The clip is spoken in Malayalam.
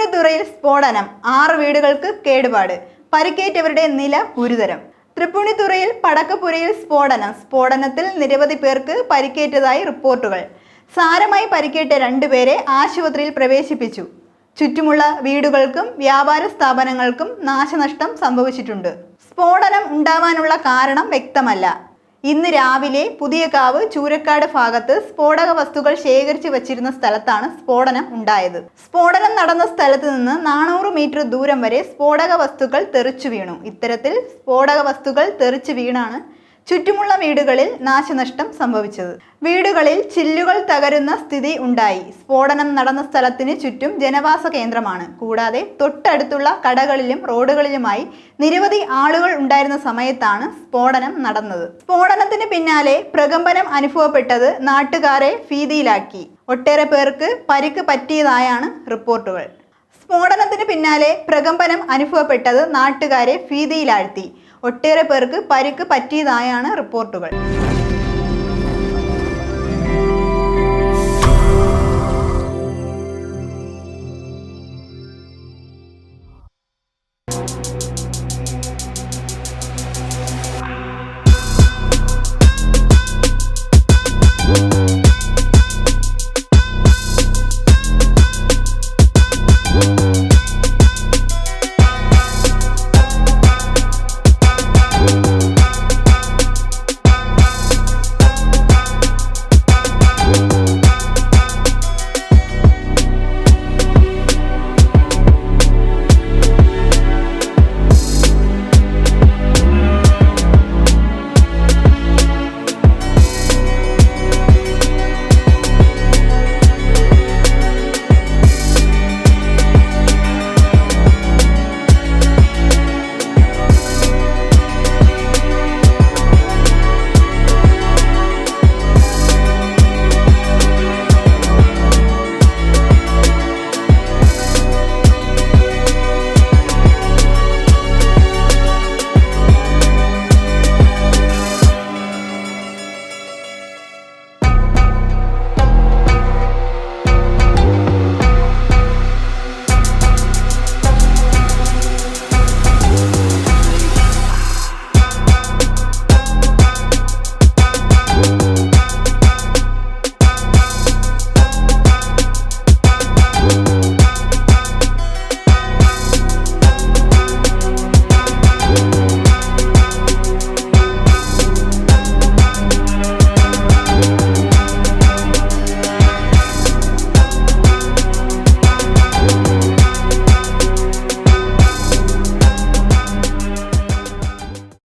തൃപ്പൂണിത്തുറയിൽ സ്ഫോടനം, 6 വീടുകൾക്ക് കേടുപാട്, പരിക്കേറ്റവരുടെ നില ഗുരുതരം. തൃപ്പൂണിത്തുറയിൽ പടക്കപ്പുരയിൽ സ്ഫോടനത്തിൽ നിരവധി പേർക്ക് പരിക്കേറ്റതായി റിപ്പോർട്ടുകൾ. സാരമായി പരിക്കേറ്റ 2 പേരെ ആശുപത്രിയിൽ പ്രവേശിപ്പിച്ചു. ചുറ്റുമുള്ള വീടുകൾക്കും വ്യാപാര സ്ഥാപനങ്ങൾക്കും നാശനഷ്ടം സംഭവിച്ചിട്ടുണ്ട്. സ്ഫോടനം ഉണ്ടാവാനുള്ള കാരണം വ്യക്തമല്ല. ഇന്ന് രാവിലെ പുതിയകാവ് ചൂരക്കാട് ഭാഗത്ത് സ്ഫോടക വസ്തുക്കൾ ശേഖരിച്ചു വച്ചിരുന്ന സ്ഥലത്താണ് സ്ഫോടനം ഉണ്ടായത്. സ്ഫോടനം നടന്ന സ്ഥലത്ത് നിന്ന് 400 മീറ്റർ ദൂരം വരെ സ്ഫോടക വസ്തുക്കൾ തെറിച്ചു വീണു. ഇത്തരത്തിൽ സ്ഫോടക വസ്തുക്കൾ തെറിച്ചു വീണാണ് ചുറ്റുമുള്ള വീടുകളിൽ നാശനഷ്ടം സംഭവിച്ചത്. വീടുകളിൽ ചില്ലുകൾ തകരുന്ന സ്ഥിതി ഉണ്ടായി. സ്ഫോടനം നടന്ന സ്ഥലത്തിന് ചുറ്റും ജനവാസ കേന്ദ്രമാണ്. കൂടാതെ തൊട്ടടുത്തുള്ള കടകളിലും റോഡുകളിലുമായി നിരവധി ആളുകൾ ഉണ്ടായിരുന്ന സമയത്താണ് സ്ഫോടനം നടന്നത്. സ്ഫോടനത്തിന് പിന്നാലെ പ്രകമ്പനം അനുഭവപ്പെട്ടത് നാട്ടുകാരെ ഭീതിയിലാക്കി. ഒട്ടേറെ പേർക്ക് പരിക്ക് പറ്റിയതായാണ് റിപ്പോർട്ടുകൾ. സ്ഫോടനത്തിന് പിന്നാലെ പ്രകമ്പനം അനുഭവപ്പെട്ടത് നാട്ടുകാരെ ഭീതിയിലാഴ്ത്തി. ഒട്ടേറെ പേർക്ക് പരിക്ക് പറ്റിയതായാണ് റിപ്പോർട്ടുകൾ.